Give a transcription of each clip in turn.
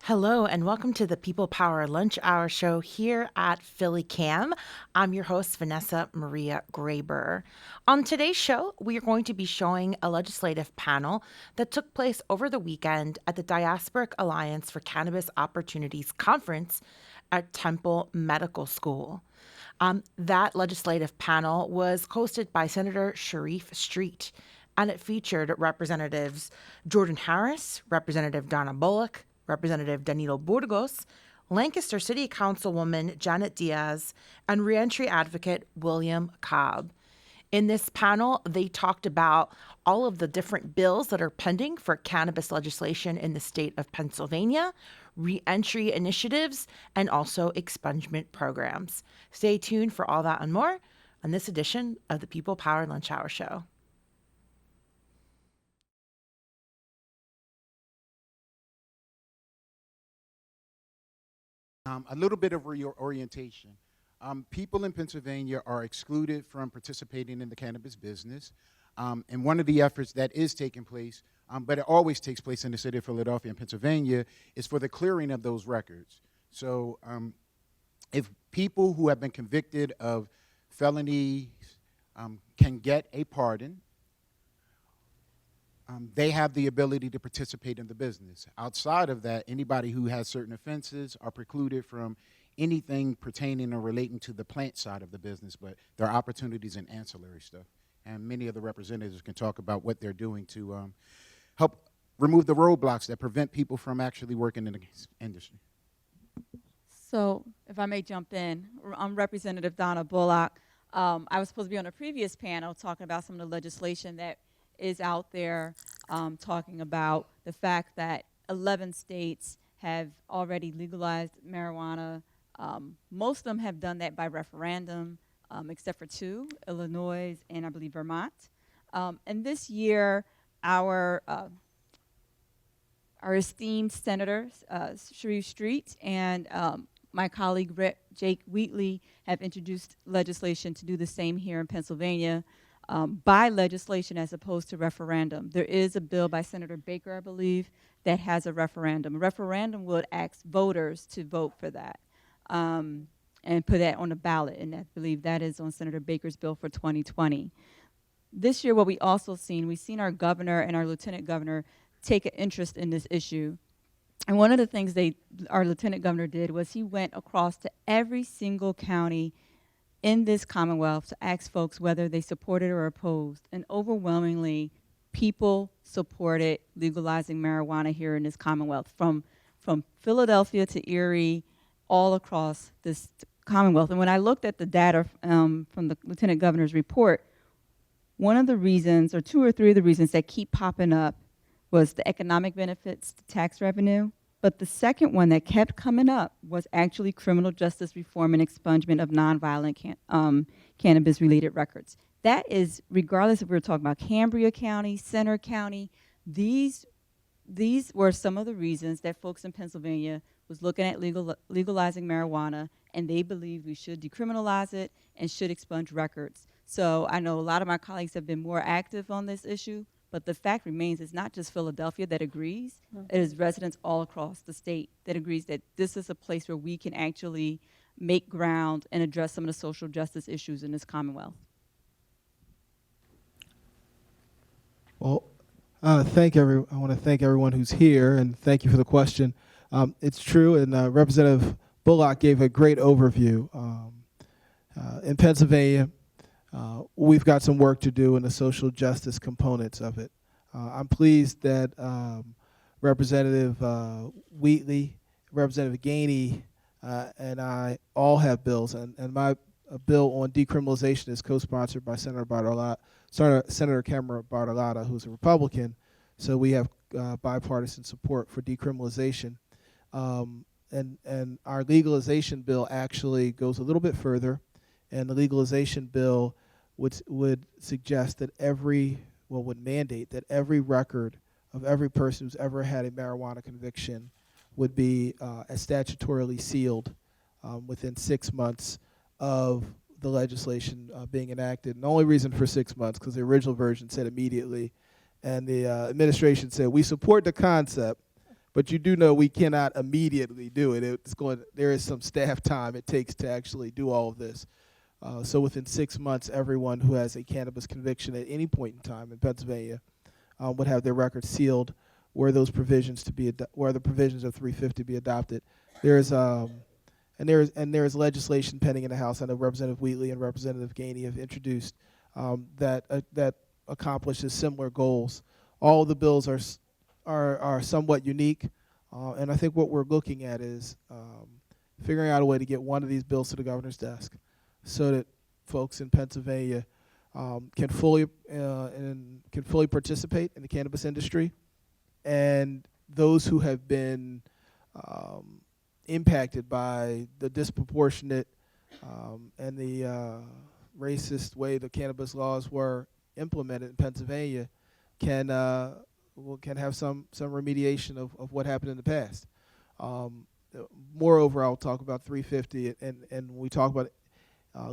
Hello, and welcome to the People Power Lunch Hour show here at Philly Cam. I'm your host, Vanessa Maria Graber. On today's show, we are going to be showing a legislative panel that took place over the weekend at the Diasporic Alliance for Cannabis Opportunities Conference at Temple Medical School. That legislative panel was hosted by Senator Sharif Street, and it featured Representatives Jordan Harris, Representative Donna Bullock, Representative Danilo Burgos, Lancaster City Councilwoman Janet Diaz, and reentry advocate William Cobb. In this panel, they talked about all of the different bills that are pending for cannabis legislation in the state of Pennsylvania, reentry initiatives, and also expungement programs. Stay tuned for all that and more on this edition of the People Power Lunch Hour Show. A little bit of reorientation. People in Pennsylvania are excluded from participating in the cannabis business. And one of the efforts that is taking place, but it always takes place in the city of Philadelphia and Pennsylvania, is for the clearing of those records. So if people who have been convicted of felonies can get a pardon, they have the ability to participate in the business. Outside of that, anybody who has certain offenses are precluded from anything pertaining or relating to the plant side of the business, but there are opportunities in ancillary stuff. And many of the representatives can talk about what they're doing to help remove the roadblocks that prevent people from actually working in the industry. So if I may jump in, I'm Representative Donna Bullock. I was supposed to be on a previous panel talking about some of the legislation that is out there, talking about the fact that 11 states have already legalized marijuana. Most of them have done that by referendum, except for 2, Illinois and I believe Vermont. And this year, our esteemed Senator Sharif Street and my colleague Jake Wheatley have introduced legislation to do the same here in Pennsylvania. By legislation as opposed to referendum. There is a bill by Senator Baker, I believe, that has a referendum. A referendum would ask voters to vote for that and put that on the ballot, and I believe that is on Senator Baker's bill for 2020. This year, what we've seen our governor and our lieutenant governor take an interest in this issue. And one of the things our lieutenant governor did was he went across to every single county in this Commonwealth to ask folks whether they supported or opposed. And overwhelmingly, people supported legalizing marijuana here in this Commonwealth, from Philadelphia to Erie, all across this Commonwealth. And when I looked at the data from the Lieutenant Governor's report, one of the reasons, or 2 or 3 of the reasons that keep popping up was the economic benefits, the tax revenue. But the second one that kept coming up was actually criminal justice reform and expungement of nonviolent cannabis-related records. That is, regardless if we're talking about Cambria County, Center County, these were some of the reasons that folks in Pennsylvania was looking at legalizing marijuana, and they believe we should decriminalize it and should expunge records. So I know a lot of my colleagues have been more active on this issue, but the fact remains it's not just Philadelphia that agrees. It is residents all across the state that agrees that this is a place where we can actually make ground and address some of the social justice issues in this Commonwealth. Well, I want to thank everyone who's here, and thank you for the question. It's true, and Representative Bullock gave a great overview. In Pennsylvania, we've got some work to do in the social justice components of it. I'm pleased that Representative Wheatley, Representative Gainey, and I all have bills, and my bill on decriminalization is co-sponsored by Senator Cameron Bartolotta, who's a Republican, so we have bipartisan support for decriminalization. And our legalization bill actually goes a little bit further, and the legalization bill would suggest that would mandate that every record of every person who's ever had a marijuana conviction would be statutorily sealed within 6 months of the legislation being enacted. And the only reason for 6 months, because the original version said immediately, and the administration said, we support the concept, But you do know we cannot immediately do it. There is some staff time it takes to actually do all of this. So within 6 months, everyone who has a cannabis conviction at any point in time in Pennsylvania would have their records sealed, where those provisions where the provisions of 350 be adopted. There's legislation pending in the House. I know Representative Wheatley and Representative Gainey have introduced that accomplishes similar goals. All of the bills are somewhat unique, and I think what we're looking at is figuring out a way to get one of these bills to the governor's desk, so that folks in Pennsylvania can fully participate in the cannabis industry, and those who have been impacted by the disproportionate and the racist way the cannabis laws were implemented in Pennsylvania can have some remediation of what happened in the past. Moreover, I'll talk about 350, and when we talk about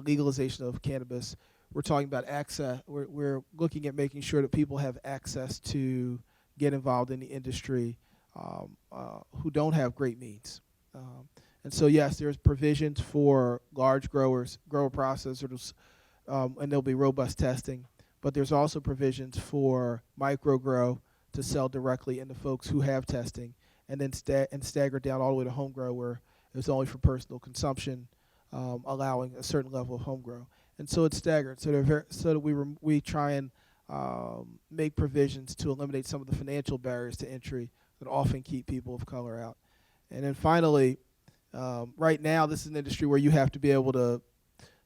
legalization of cannabis, we're talking about access. We're looking at making sure that people have access to get involved in the industry who don't have great means. And so, yes, there's provisions for large grower processors, and there'll be robust testing. But there's also provisions for micro grow to sell directly into folks who have testing, and then stagger down all the way to home grow, where it's only for personal consumption, allowing a certain level of home grow. And so it's staggered. So that we try and make provisions to eliminate some of the financial barriers to entry that often keep people of color out. And then finally, right now, this is an industry where you have to be able to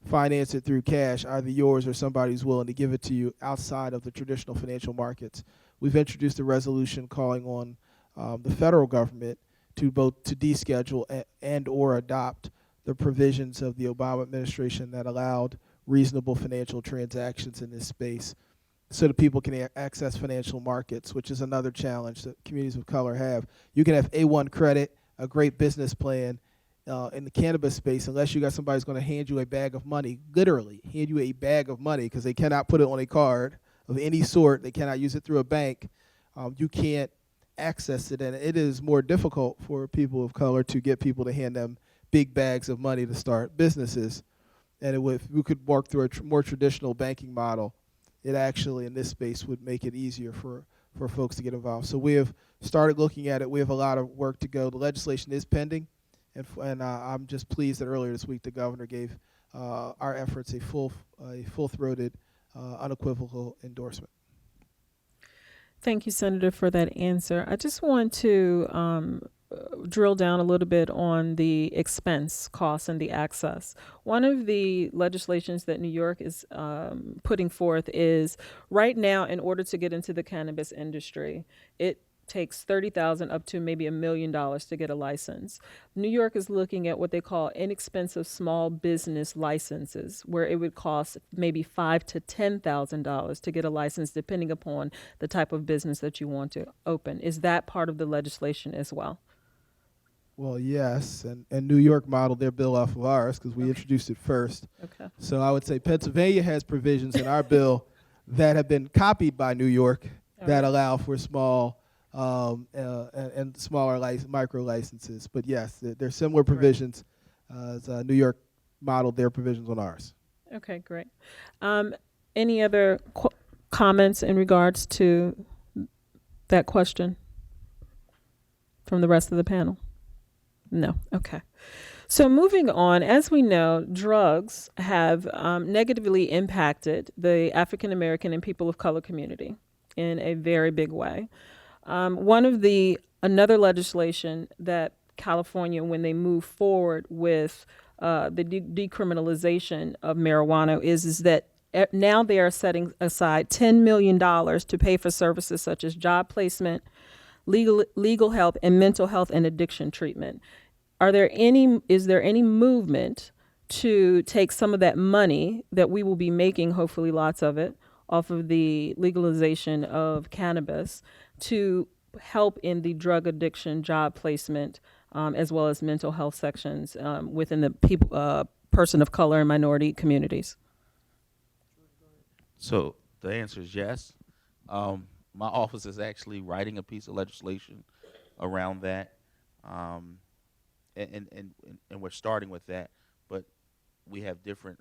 finance it through cash, either yours or somebody who's willing to give it to you outside of the traditional financial markets. We've introduced a resolution calling on the federal government to both to deschedule and or adopt the provisions of the Obama administration that allowed reasonable financial transactions in this space, so that people can access financial markets, which is another challenge that communities of color have. You can have A1 credit, a great business plan in the cannabis space, unless you got somebody who's going to hand you a bag of money, literally hand you a bag of money, because they cannot put it on a card of any sort. They cannot use it through a bank. You can't access it, and it is more difficult for people of color to get people to hand them big bags of money to start businesses. And if we could work through a more traditional banking model, it actually, in this space, would make it easier for folks to get involved. So we have started looking at it. We have a lot of work to go. The legislation is pending, and I'm just pleased that earlier this week the governor gave our efforts a full-throated, unequivocal endorsement. Thank you, Senator, for that answer. I just want to drill down a little bit on the expense costs and the access. One of the legislations that New York is putting forth is right now, in order to get into the cannabis industry, it takes $30,000 up to maybe $1 million to get a license. New York is looking at what they call inexpensive small business licenses, where it would cost maybe $5,000 to $10,000 to get a license, depending upon the type of business that you want to open. Is that part of the legislation as well? Well, yes, and New York modeled their bill off of ours because we introduced it first. Okay. So I would say Pennsylvania has provisions in our bill that have been copied by New York that allow for small and smaller micro licenses. But yes, there's similar provisions as New York modeled their provisions on ours. Okay, great. Any other comments in regards to that question from the rest of the panel? No. Okay. So moving on, as we know, drugs have negatively impacted the African American and people of color community in a very big way. Another legislation that California, when they move forward with the decriminalization of marijuana, is that now they are setting aside $10 million to pay for services such as job placement, legal help, and mental health and addiction treatment. Is there any movement to take some of that money that we will be making, hopefully lots of it, off of the legalization of cannabis to help in the drug addiction, job placement, as well as mental health sections within the person of color and minority communities? So the answer is yes. My office is actually writing a piece of legislation around that, and we're starting with that. But we have different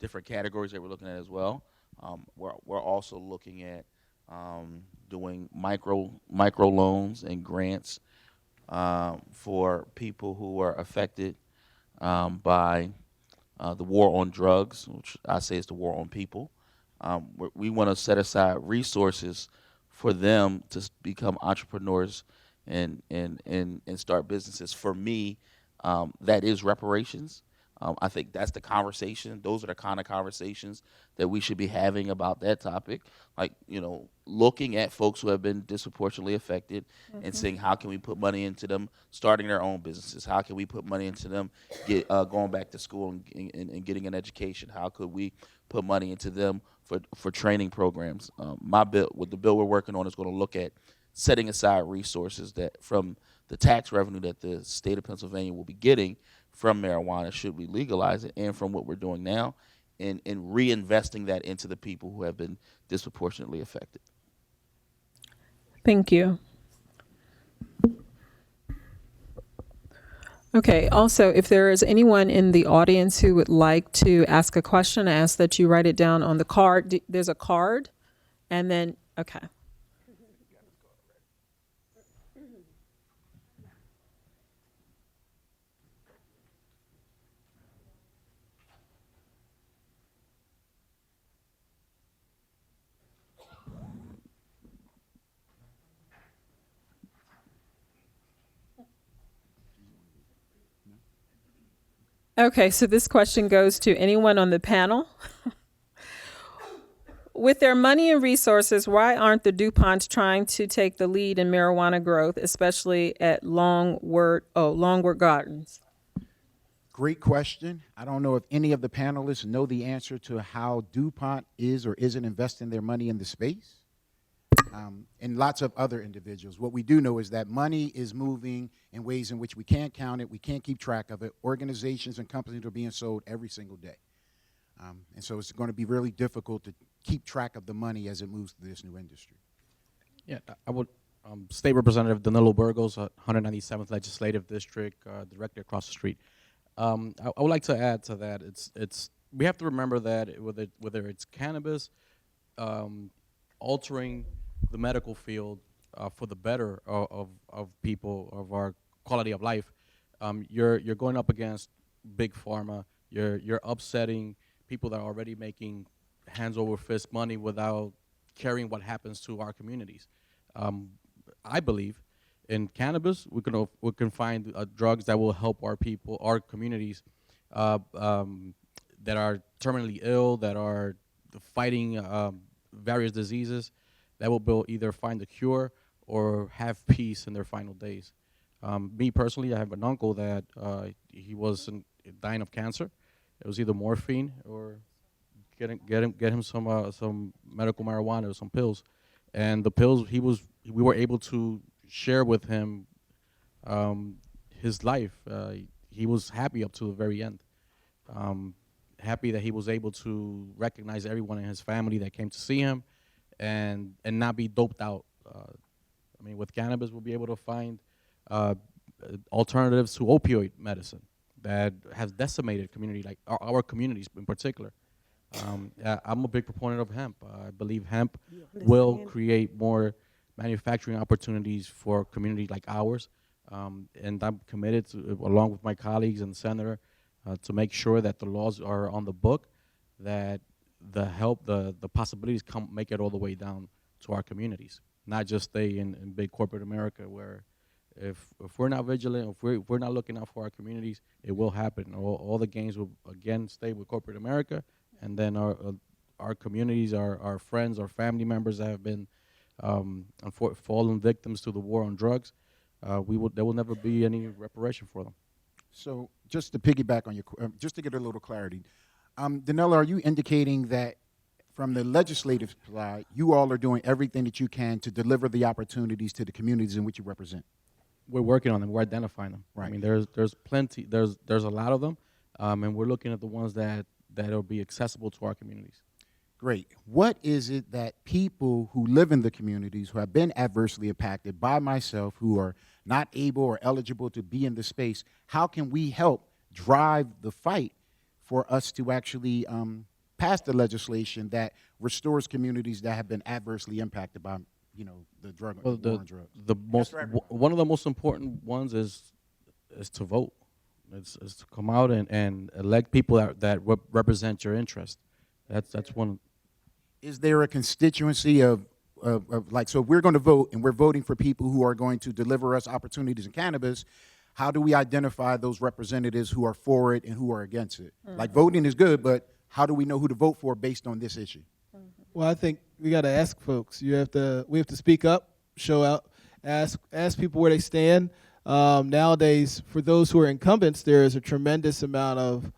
different categories that we're looking at as well. We're also looking at doing micro loans and grants for people who are affected by the war on drugs, which I say is the war on people. We want to set aside resources for them to become entrepreneurs and start businesses. For me, that is reparations. I think that's the conversation. Those are the kind of conversations that we should be having about that topic. Like, looking at folks who have been disproportionately affected and saying, how can we put money into them starting their own businesses? How can we put money into them going back to school and getting an education? How could we put money into them for training programs? The bill we're working on is going to look at setting aside resources that from the tax revenue that the state of Pennsylvania will be getting from marijuana should we legalize it, and from what we're doing now, and reinvesting that into the people who have been disproportionately affected. Thank you. Okay, also, if there is anyone in the audience who would like to ask a question, I ask that you write it down on the card. There's a card, and then, okay. Okay, so this question goes to anyone on the panel. With their money and resources, why aren't the DuPonts trying to take the lead in marijuana growth, especially at Longwood Gardens? Great question. I don't know if any of the panelists know the answer to how DuPont is or isn't investing their money in the space. And lots of other individuals. What we do know is that money is moving in ways in which we can't count it, we can't keep track of it. Organizations and companies are being sold every single day. And so it's going to be really difficult to keep track of the money as it moves through this new industry. Yeah, I would, State Representative Danilo Burgos, 197th Legislative District, directly across the street. I would like to add to that, we have to remember that whether it's cannabis, altering the medical field for the better of people, of our quality of life, you're going up against big pharma. You're upsetting people that are already making hands over fist money without caring what happens to our communities. I believe in cannabis we can find drugs that will help our people, our communities that are terminally ill, that are fighting various diseases, that will either find a cure or have peace in their final days. Me personally, I have an uncle that he was dying of cancer. It was either morphine or get him some medical marijuana or some pills, and the pills we were able to share with him his life. He was happy up to the very end. Happy that he was able to recognize everyone in his family that came to see him, and not be doped out. I mean, with cannabis, we'll be able to find alternatives to opioid medicine that has decimated community, like our communities in particular. I'm a big proponent of hemp. I believe hemp will create more manufacturing opportunities for communities like ours, and I'm committed to, along with my colleagues and the senator, to make sure that the laws are on the book, that the possibilities make it all the way down to our communities, not just stay in big corporate America, where if we're not vigilant, if we're not looking out for our communities, it will happen. All the gains will again stay with corporate America, and then our communities, our friends, our family members that have been fallen victims to the war on drugs, there will never be any reparation for them. So just to piggyback on just to get a little clarity, Danilo, are you indicating that from the legislative side, you all are doing everything that you can to deliver the opportunities to the communities in which you represent? We're working on them. We're identifying them. Right. I mean, there's plenty. There's a lot of them, and we're looking at the ones that will be accessible to our communities. Great. What is it that people who live in the communities who have been adversely impacted by myself, who are not able or eligible to be in the space, how can we help drive the fight for us to actually pass the legislation that restores communities that have been adversely impacted by, the drug Well, war on drugs? the most one of the most important ones is to vote. It's to come out and elect people that represent your interest. That's one. Is there a constituency of like, so if we're going to vote and we're voting for people who are going to deliver us opportunities in cannabis, how do we identify those representatives who are for it and who are against it? Like, voting is good, but how do we know who to vote for based on this issue? Well, I think we got to ask folks. We have to speak up, show out, ask people where they stand. Nowadays, for those who are incumbents, there is a tremendous amount of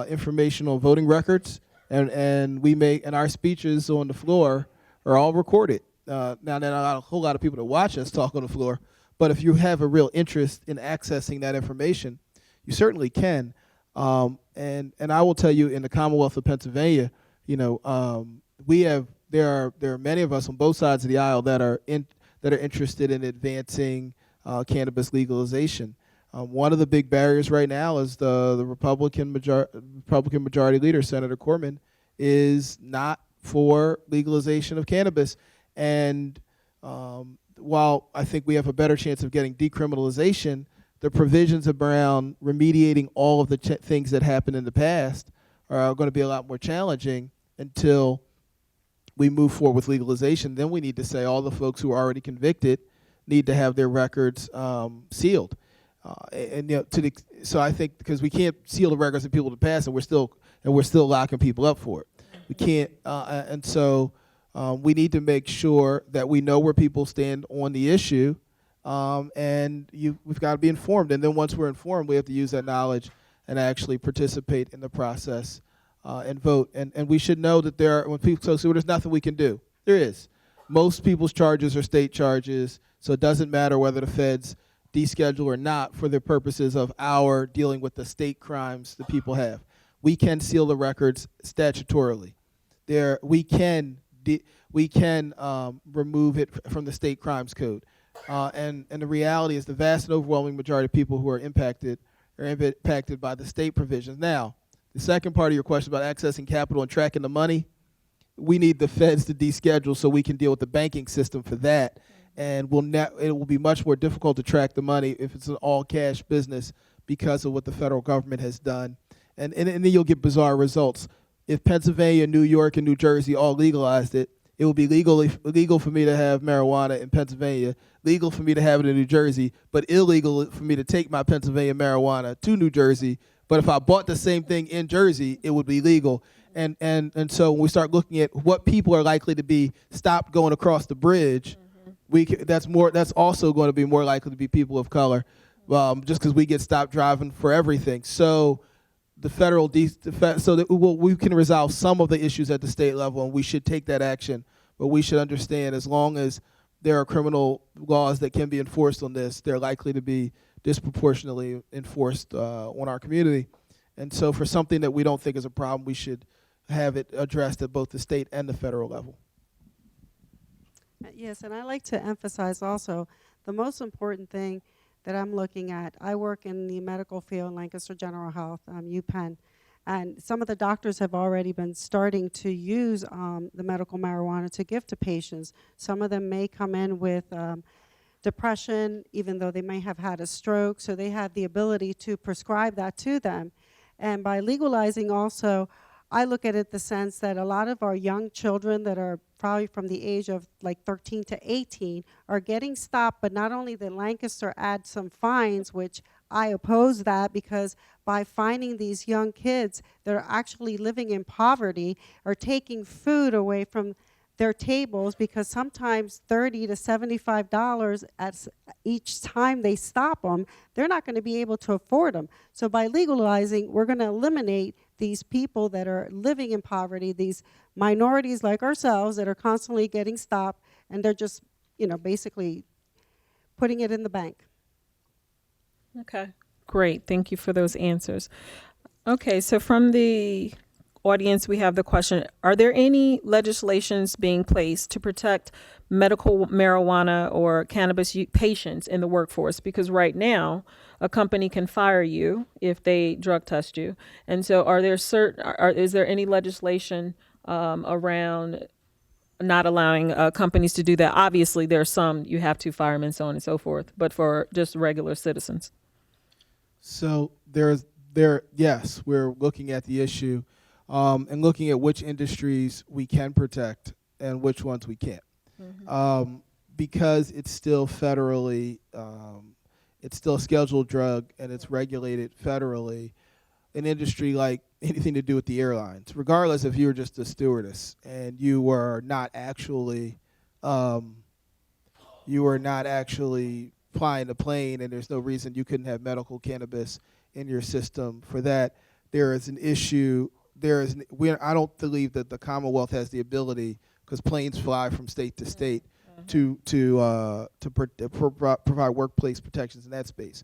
informational voting records, and our speeches on the floor are all recorded. Now, there are not a whole lot of people that watch us talk on the floor, but if you have a real interest in accessing that information, you certainly can. And I will tell you, in the Commonwealth of Pennsylvania, there are many of us on both sides of the aisle that are interested in advancing cannabis legalization. One of the big barriers right now is the Republican majority leader, Senator Corman, is not for legalization of cannabis. And while I think we have a better chance of getting decriminalization, the provisions around remediating all of the things that happened in the past are going to be a lot more challenging until we move forward with legalization. Then we need to say all the folks who are already convicted need to have their records sealed. So I think, because we can't seal the records of people in the past, and we're still locking people up for it. We can't, and so we need to make sure that we know where people stand on the issue, and we've got to be informed. And then once we're informed, we have to use that knowledge and actually participate in the process and vote. And we should know that when people say, well, there's nothing we can do. There is. Most people's charges are state charges, so it doesn't matter whether the feds deschedule or not for the purposes of our dealing with the state crimes that people have. We can seal the records statutorily. We can remove it from the state crimes code. And the reality is the vast and overwhelming majority of people who are impacted by the state provisions. Now, the second part of your question about accessing capital and tracking the money, we need the feds to deschedule so we can deal with the banking system for that. And it will be much more difficult to track the money if it's an all-cash business because of what the federal government has done. And then you'll get bizarre results. If Pennsylvania, New York, and New Jersey all legalized it, it would be legal for me to have marijuana in Pennsylvania, legal for me to have it in New Jersey, but illegal for me to take my Pennsylvania marijuana to New Jersey. But if I bought the same thing in Jersey, it would be legal. And so when we start looking at what people are likely to be stopped going across the bridge, that's also going to be more likely to be people of color, just because we get stopped driving for everything. So the federal, so that we can resolve some of the issues at the state level, and we should take that action. But we should understand, as long as there are criminal laws that can be enforced on this, they're likely to be disproportionately enforced on our community. And so for something that we don't think is a problem, we should have it addressed at both the state and the federal level. Yes, and I like to emphasize also the most important thing that I'm looking at. I work in the medical field in Lancaster General Health, UPenn, and some of the doctors have already been starting to use the medical marijuana to give to patients. Some of them may come in with depression, even though they may have had a stroke, so they have the ability to prescribe that to them. And by legalizing also, I look at it the sense that a lot of our young children that are probably from the age of like 13 to 18 are getting stopped, but not only did Lancaster add some fines, which I oppose that, because by finding these young kids that are actually living in poverty or taking food away from their tables, because sometimes $30 to $75 at each time they stop them, they're not going to be able to afford them. So by legalizing, we're going to eliminate these people that are living in poverty, these minorities like ourselves that are constantly getting stopped, and they're just, basically putting it in the bank. Okay, great. Thank you for those answers. Okay, so from the audience, we have the question, are there any legislations being placed to protect medical marijuana or cannabis patients in the workforce? Because right now, a company can fire you if they drug test you. And so is there any legislation around not allowing companies to do that? Obviously, there are some you have to fire them and so on and so forth, but for just regular citizens. So yes, we're looking at the issue and looking at which industries we can protect and which ones we can't. Because it's still federally, it's still a scheduled drug and it's regulated federally. An industry like anything to do with the airlines, regardless if you were just a stewardess and you were not actually flying the plane, and there's no reason you couldn't have medical cannabis in your system for that. There is an issue. I don't believe that the Commonwealth has the ability, because planes fly from state to state, to provide workplace protections in that space.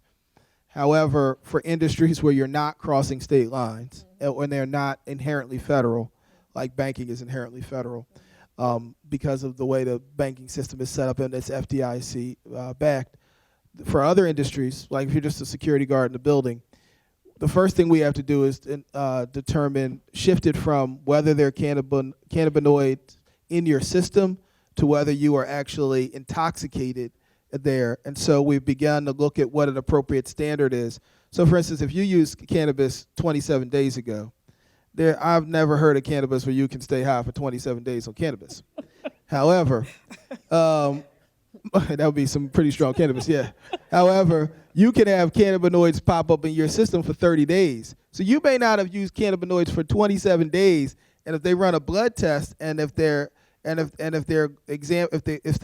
However, for industries where you're not crossing state lines, when they're not inherently federal, like banking is inherently federal, because of the way the banking system is set up and it's FDIC backed. For other industries, like if you're just a security guard in the building, the first thing we have to do is shift it from whether they're cannabinoids in your system to whether you are actually intoxicated there. And so we've begun to look at what an appropriate standard is. So for instance, if you use cannabis 27 days ago, I've never heard of cannabis where you can stay high for 27 days on cannabis. However, that would be some pretty strong cannabis, yeah. However, you can have cannabinoids pop up in your system for 30 days. So you may not have used cannabinoids for 27 days, and if they run a blood test, and if the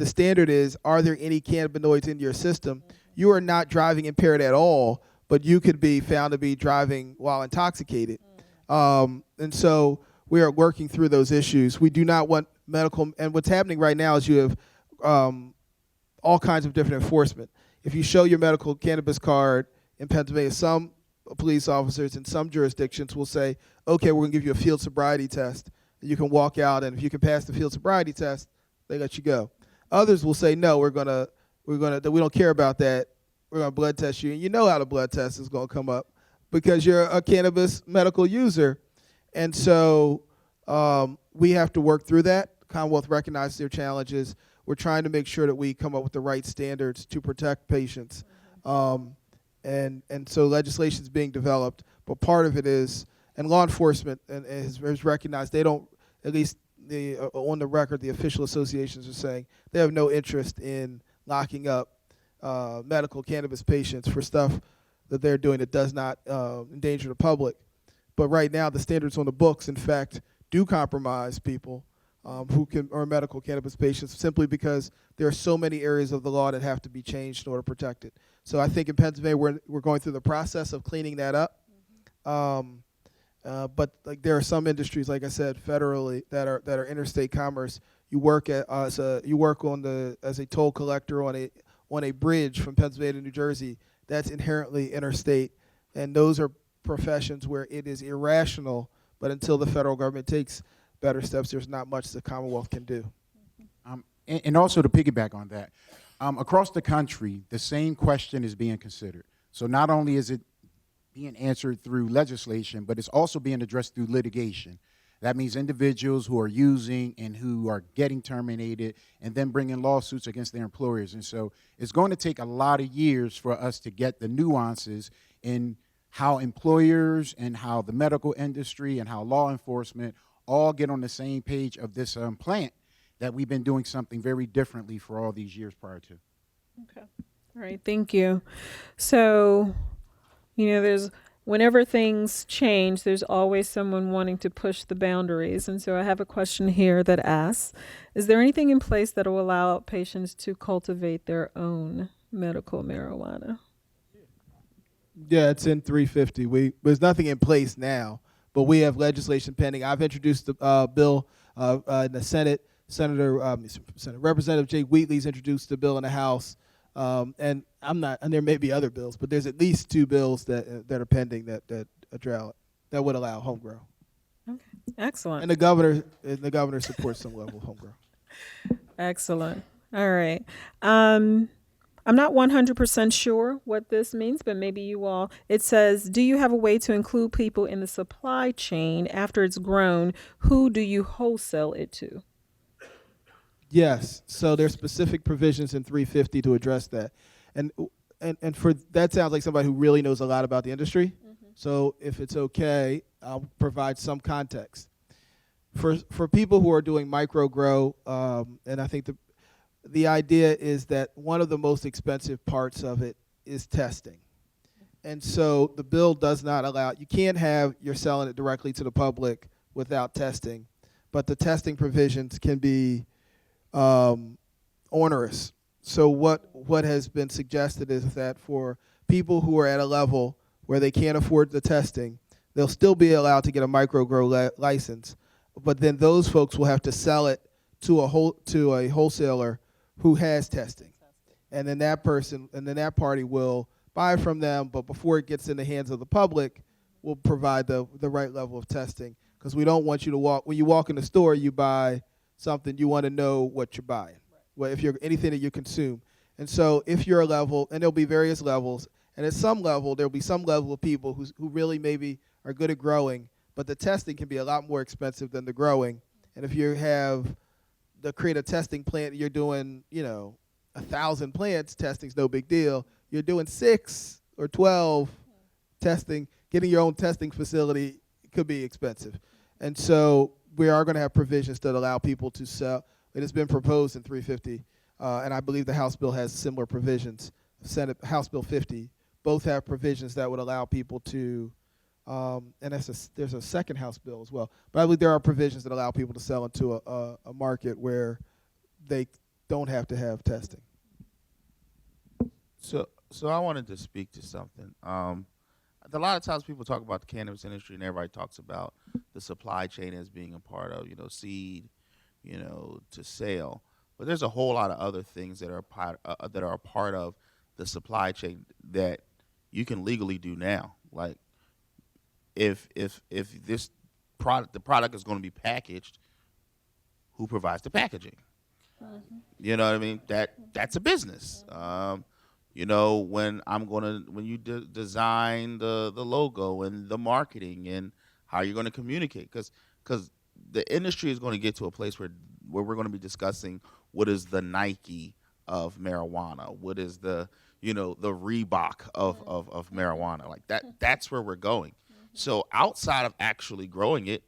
standard is, are there any cannabinoids in your system, you are not driving impaired at all, but you could be found to be driving while intoxicated. And so we are working through those issues. We do not want medical, and what's happening right now is you have all kinds of different enforcement. If you show your medical cannabis card in Pennsylvania, some police officers in some jurisdictions will say, okay, we're gonna give you a field sobriety test. You can walk out, and if you can pass the field sobriety test, they let you go. Others will say, no, we don't care about that. We're gonna blood test you, and you know how the blood test is gonna come up because you're a cannabis medical user. And so we have to work through that. Commonwealth recognizes their challenges. We're trying to make sure that we come up with the right standards to protect patients. And so legislation is being developed, but part of it is, and law enforcement has recognized they don't, at least on the record, the official associations are saying they have no interest in locking up medical cannabis patients for stuff that they're doing that does not endanger the public. But right now, the standards on the books, in fact, do compromise people who are medical cannabis patients, simply because there are so many areas of the law that have to be changed in order to protect it. So I think in Pennsylvania we're going through the process of cleaning that up. But like there are some industries, like I said, federally that are interstate commerce. You work as a toll collector on a bridge from Pennsylvania to New Jersey. That's inherently interstate, and those are professions where it is irrational. But until the federal government takes better steps, there's not much the Commonwealth can do. And also to piggyback on that, across the country, the same question is being considered. So not only is it being answered through legislation, but it's also being addressed through litigation. That means individuals who are using and who are getting terminated and then bringing lawsuits against their employers. And so it's going to take a lot of years for us to get the nuances in how employers and how the medical industry and how law enforcement all get on the same page of this plant that we've been doing something very differently for all these years prior to. Okay. All right. Thank you. So, whenever things change, there's always someone wanting to push the boundaries. And so I have a question here that asks, is there anything in place that will allow patients to cultivate their own medical marijuana? Yeah, it's in 350. There's nothing in place now, but we have legislation pending. I've introduced the bill in the Senate. Representative Jake Wheatley's introduced the bill in the House, and there may be other bills, but there's at least two bills that are pending that would allow home grow. Excellent. And the governor supports some level of homegrown. Excellent. All right. I'm not 100% sure what this means, but maybe you all. It says, do you have a way to include people in the supply chain after it's grown? Who do you wholesale it to? Yes. So there's specific provisions in 350 to address that. And for that sounds like somebody who really knows a lot about the industry. So if it's okay, I'll provide some context. For people who are doing micro grow, and I think the idea is that one of the most expensive parts of it is testing. And so the bill does not allow, you can't have, you're selling it directly to the public without testing, but the testing provisions can be onerous. So what has been suggested is that for people who are at a level where they can't afford the testing, they'll still be allowed to get a micro grow license, but then those folks will have to sell it to a wholesaler who has testing, and then that party will buy from them. But before it gets in the hands of the public, we'll provide the right level of testing, because we don't want you to when you walk in the store, you buy something, you want to know what you're buying. Well, if you're anything that you consume, and so if you're a level, and there'll be various levels, and at some level there'll be some level of people who really maybe are good at growing, but the testing can be a lot more expensive than the growing. And if you have create a testing plant, you're doing 1,000 plants, testing's no big deal. You're doing 6 or 12 testing, getting your own testing facility could be expensive. And so we are going to have provisions that allow people to sell. It has been proposed in 350, and I believe the House bill has similar provisions. House Bill 50, both have provisions that would allow people to, and there's a second House bill as well. But I believe there are provisions that allow people to sell into a market where they don't have to have testing. So I wanted to speak to something. A lot of times people talk about the cannabis industry, and everybody talks about the supply chain as being a part of, seed, to sale. But there's a whole lot of other things that are a part of the supply chain that you can legally do now. Like, if the product is going to be packaged, who provides the packaging? You know what I mean? That's a business. When you design the logo and the marketing and how you're going to communicate, because the industry is going to get to a place where we're going to be discussing what is the Nike of marijuana, what is the Reebok of marijuana. Like that's where we're going. So outside of actually growing it,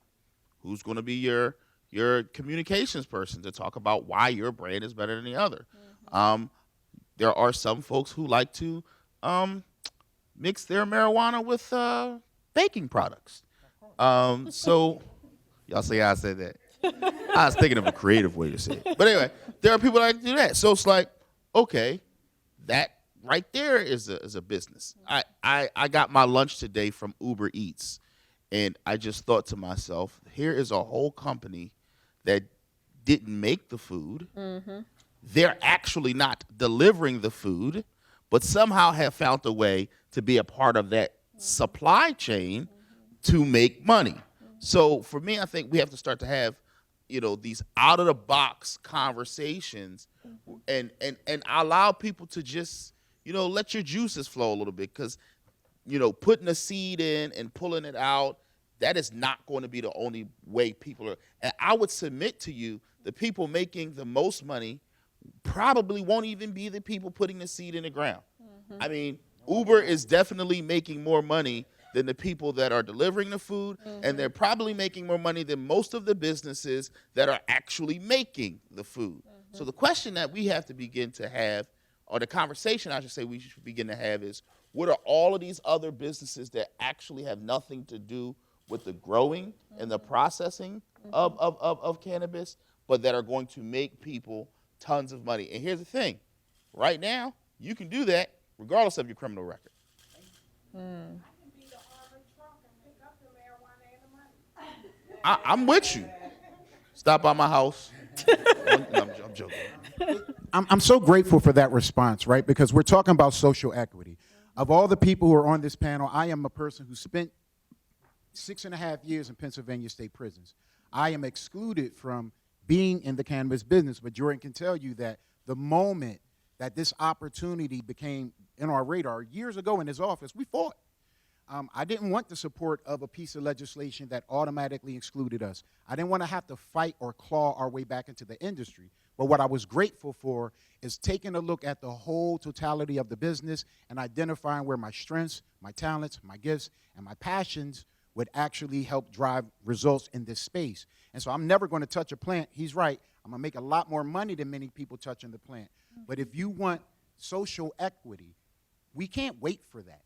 who's going to be your communications person to talk about why your brand is better than the other? There are some folks who like to mix their marijuana with baking products. So y'all say I said that. I was thinking of a creative way to say it. But anyway, there are people that like to do that. So it's like, okay, that right there is a business. I got my lunch today from Uber Eats, and I just thought to myself, here is a whole company that didn't make the food. They're actually not delivering the food, but somehow have found a way to be a part of that supply chain to make money. So for me, I think we have to start to have, these out of the box conversations and allow people to just, let your juices flow a little bit, because, putting a seed in and pulling it out, that is not going to be the only way people are. And I would submit to you, the people making the most money probably won't even be the people putting the seed in the ground. I mean, Uber is definitely making more money than the people that are delivering the food, and they're probably making more money than most of the businesses that are actually making the food. So the question that we have to begin to have, or the conversation I should say we should begin to have, is what are all of these other businesses that actually have nothing to do with the growing and the processing of cannabis, but that are going to make people tons of money? And here's the thing. Right now, you can do that regardless of your criminal record. I'm with you. Stop by my house. I'm joking. I'm so grateful for that response, right? Because we're talking about social equity. Of all the people who are on this panel, I am a person who spent 6.5 years in Pennsylvania state prisons. I am excluded from being in the cannabis business, but Jordan can tell you that the moment that this opportunity became in our radar years ago in his office, we fought. I didn't want the support of a piece of legislation that automatically excluded us. I didn't want to have to fight or claw our way back into the industry. But what I was grateful for is taking a look at the whole totality of the business and identifying where my strengths, my talents, my gifts, and my passions would actually help drive results in this space. And so I'm never going to touch a plant. He's right. I'm going to make a lot more money than many people touching the plant. But if you want social equity, we can't wait for that.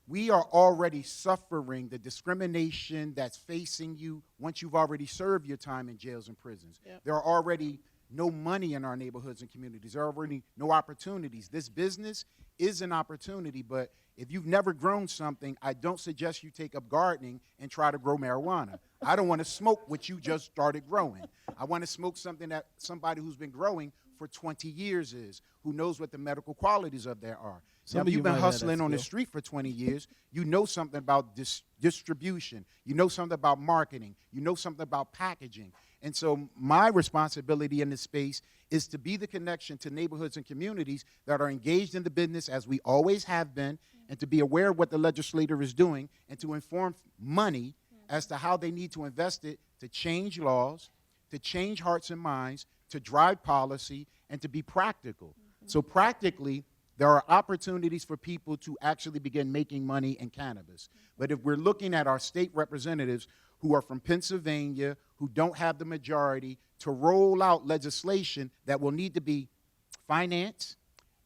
We are already suffering the discrimination that's facing you once you've already served your time in jails and prisons. Yep. There are already no money in our neighborhoods and communities. There are already no opportunities. This business is an opportunity, but if you've never grown something, I don't suggest you take up gardening and try to grow marijuana. I don't want to smoke what you just started growing. I want to smoke something that somebody who's been growing for 20 years is, who knows what the medical qualities of there are. Now, if you've been hustling on the street for 20 years, you know something about distribution. You know something about marketing. You know something about packaging. And so my responsibility in this space is to be the connection to neighborhoods and communities that are engaged in the business as we always have been, and to be aware of what the legislator is doing, and to inform money as to how they need to invest it to change laws, to change hearts and minds, to drive policy, and to be practical. So practically, there are opportunities for people to actually begin making money in cannabis. But if we're looking at our state representatives who are from Pennsylvania, who don't have the majority, to roll out legislation that will need to be financed,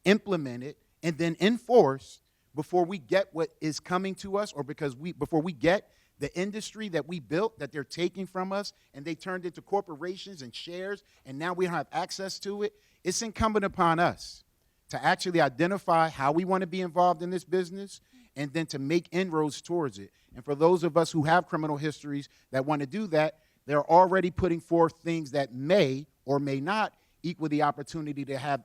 implemented, and then enforced before we get what is coming to us, or before we get the industry that we built, that they're taking from us, and they turned into corporations and shares, and now we don't have access to it, it's incumbent upon us to actually identify how we want to be involved in this business, and then to make inroads towards it. And for those of us who have criminal histories that want to do that, they're already putting forth things that may or may not equal the opportunity to have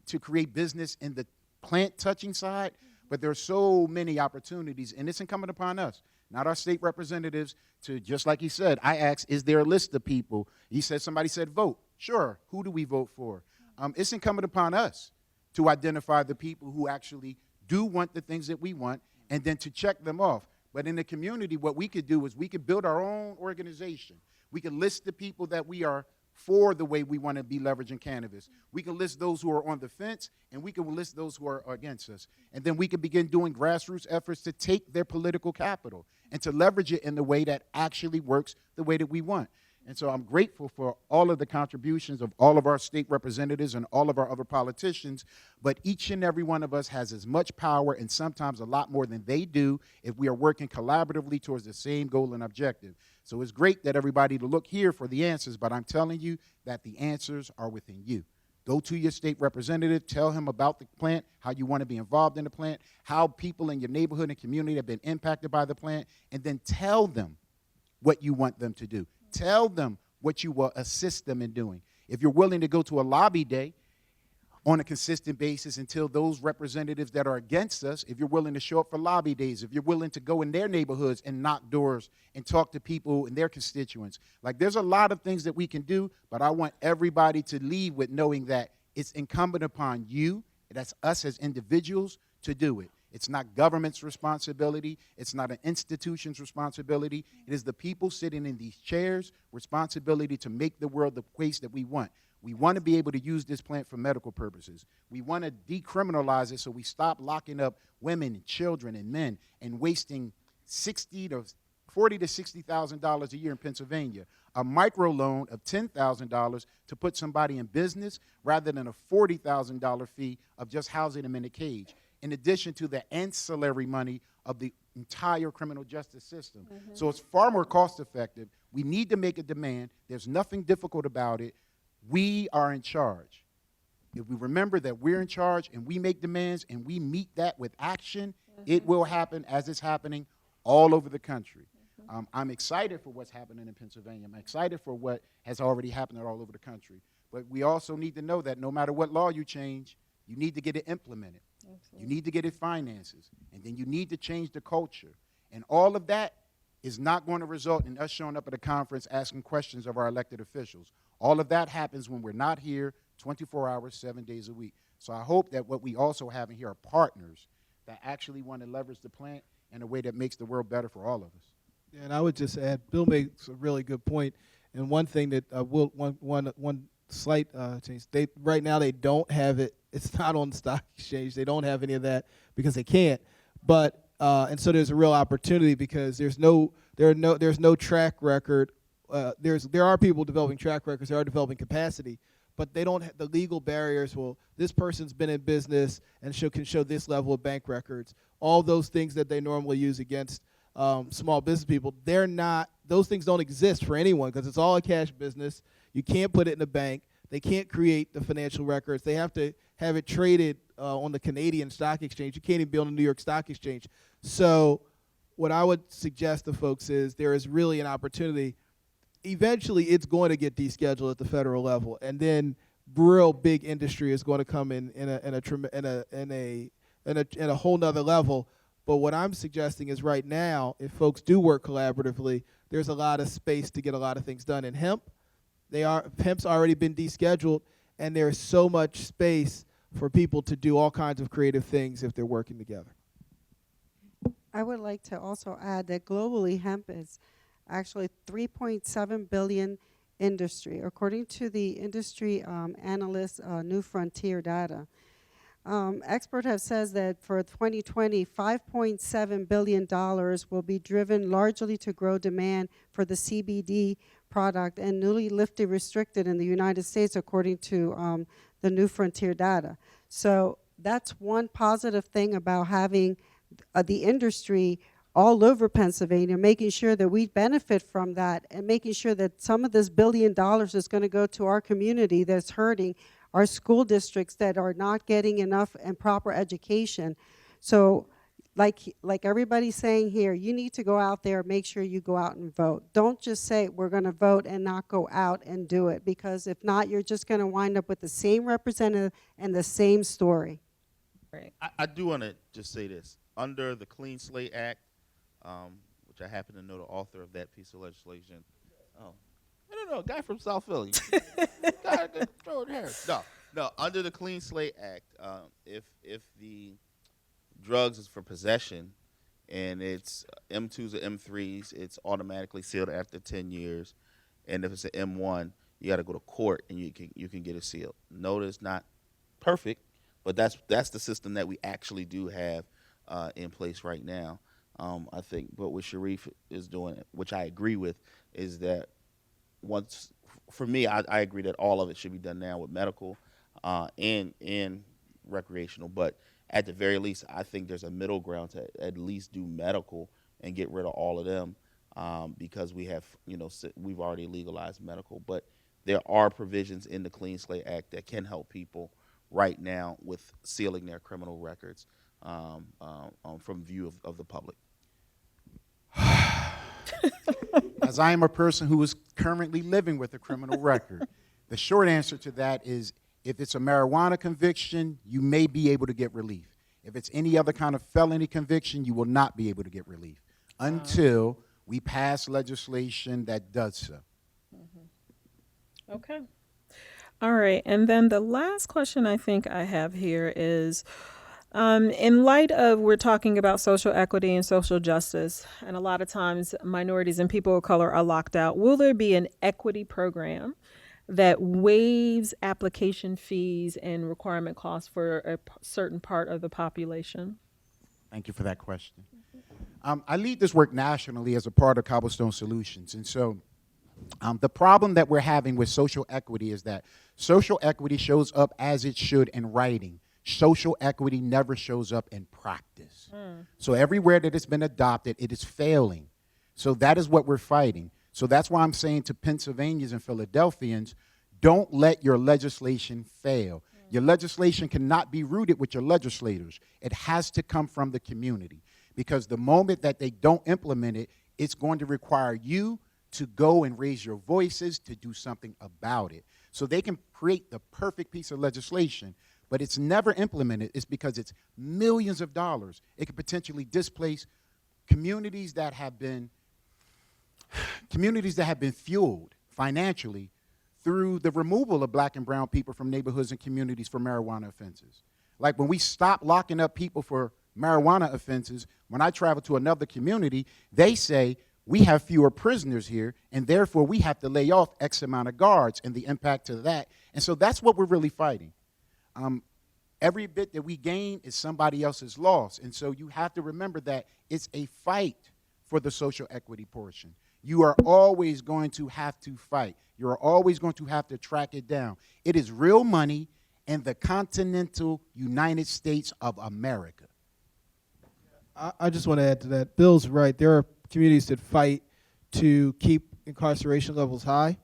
to create business in the plant touching side. But there are so many opportunities, and it's incumbent upon us, not our state representatives, to, just like he said, I asked, is there a list of people? He said, somebody said vote. Sure, who do we vote for? It's incumbent upon us to identify the people who actually do want the things that we want, and then to check them off. But in the community, what we could do is we could build our own organization. We could list the people that we are for the way we want to be leveraging cannabis. We can list those who are on the fence, and we can list those who are against us. And then we can begin doing grassroots efforts to take their political capital and to leverage it in the way that actually works the way that we want. And so I'm grateful for all of the contributions of all of our state representatives and all of our other politicians, but each and every one of us has as much power, and sometimes a lot more than they do, if we are working collaboratively towards the same goal and objective. So it's great that everybody to look here for the answers, but I'm telling you that the answers are within you. Go to your state representative, tell him about the plant, how you want to be involved in the plant, how people in your neighborhood and community have been impacted by the plant, and then tell them what you want them to do. Tell them what you will assist them in doing. If you're willing to go to a lobby day on a consistent basis until those representatives that are against us, if you're willing to show up for lobby days, if you're willing to go in their neighborhoods and knock doors and talk to people and their constituents. Like, there's a lot of things that we can do, but I want everybody to leave with knowing that it's incumbent upon you, that's us as individuals, to do it. It's not government's responsibility. It's not an institution's responsibility. It is the people sitting in these chairs' responsibility to make the world the place that we want. We want to be able to use this plant for medical purposes. We want to decriminalize it so we stop locking up women and children and men and wasting $40,000 to $60,000 a year in Pennsylvania. A microloan of $10,000 to put somebody in business rather than a $40,000 fee of just housing them in a cage, in addition to the ancillary money of the entire criminal justice system. So it's far more cost effective. We need to make a demand. There's nothing difficult about it. We are in charge. If we remember that we're in charge and we make demands and we meet that with action, it will happen as it's happening all over the country. I'm excited for what's happening in Pennsylvania. I'm excited for what has already happened all over the country. But we also need to know that no matter what law you change, you need to get it implemented. You need to get it finances, and then you need to change the culture. And all of that is not going to result in us showing up at a conference asking questions of our elected officials. All of that happens when we're not here 24 hours, 7 days a week. So I hope that what we also have in here are partners that actually want to leverage the plant in a way that makes the world better for all of us. Yeah, and I would just add, Bill makes a really good point. And one thing that one slight change. Right now they don't have it. It's not on the stock exchange. They don't have any of that because they can't. But and so there's a real opportunity because there's no track record. There are people developing track records. They are developing capacity, but they don't have the legal barriers. Well, this person's been in business and can show this level of bank records. All those things that they normally use against small business people, they're not. Those things don't exist for anyone because it's all a cash business. You can't put it in a bank. They can't create the financial records. They have to have it traded on the Canadian Stock Exchange. You can't even be on the New York Stock Exchange. So what I would suggest to folks is there is really an opportunity. Eventually, it's going to get descheduled at the federal level, and then real big industry is going to come in a whole nother level. But what I'm suggesting is right now, if folks do work collaboratively, there's a lot of space to get a lot of things done. In hemp, hemp's already been descheduled, and there's so much space for people to do all kinds of creative things if they're working together. I would like to also add that globally hemp is actually 3.7 billion industry, according to the industry analyst New Frontier data. Experts have said that for 2020, $5.7 billion will be driven largely to grow demand for the CBD product and newly lifted restricted in the United States, according to the New Frontier data. So that's one positive thing about having the industry all over Pennsylvania, making sure that we benefit from that and making sure that some of this $1 billion is going to go to our community that's hurting, our school districts that are not getting enough and proper education. So like everybody's saying here, you need to go out there, make sure you go out and vote. Don't just say we're going to vote and not go out and do it, because if not, you're just going to wind up with the same representative and the same story. Right. I do want to just say this. Under the Clean Slate Act, which I happen to know the author of that piece of legislation. Oh, I don't know, a guy from South Philly. Guy throw it here. No. Under the Clean Slate Act, if the drugs is for possession and it's M2s or M3s, it's automatically sealed after 10 years. And if it's an M1, you got to go to court and you can get it sealed. No, it's not perfect, but that's the system that we actually do have in place right now. I think what Sharif is doing, which I agree with, is that for me, I agree that all of it should be done now with medical and recreational. But at the very least, I think there's a middle ground to at least do medical and get rid of all of them because we've already legalized medical. But there are provisions in the Clean Slate Act that can help people right now with sealing their criminal records from view of the public. As I am a person who is currently living with a criminal record, the short answer to that is if it's a marijuana conviction, you may be able to get relief. If it's any other kind of felony conviction, you will not be able to get relief until we pass legislation that does so. Mm-hmm. Okay. All right. And then the last question I think I have here is, in light of we're talking about social equity and social justice, and a lot of times minorities and people of color are locked out, will there be an equity program that waives application fees and requirement costs for a certain part of the population? Thank you for that question. I lead this work nationally as a part of Cobblestone Solutions. And so the problem that we're having with social equity is that social equity shows up as it should in writing. Social equity never shows up in practice. So everywhere that it's been adopted, it is failing. So that is what we're fighting. So that's why I'm saying to Pennsylvanians and Philadelphians, don't let your legislation fail. Your legislation cannot be rooted with your legislators. It has to come from the community, because the moment that they don't implement it, it's going to require you to go and raise your voices to do something about it. So they can create the perfect piece of legislation, but it's never implemented. It's because it's millions of dollars. It could potentially displace communities that have been fueled financially through the removal of black and brown people from neighborhoods and communities for marijuana offenses. Like when we stop locking up people for marijuana offenses, when I travel to another community, they say, we have fewer prisoners here, and therefore we have to lay off X amount of guards, and the impact to that. And so that's what we're really fighting. Every bit that we gain is somebody else's loss. And so you have to remember that it's a fight for the social equity portion. You are always going to have to fight. You're always going to have to track it down. It is real money in the continental United States of America. I just want to add to that. Bill's right. There are communities that fight to keep incarceration levels high.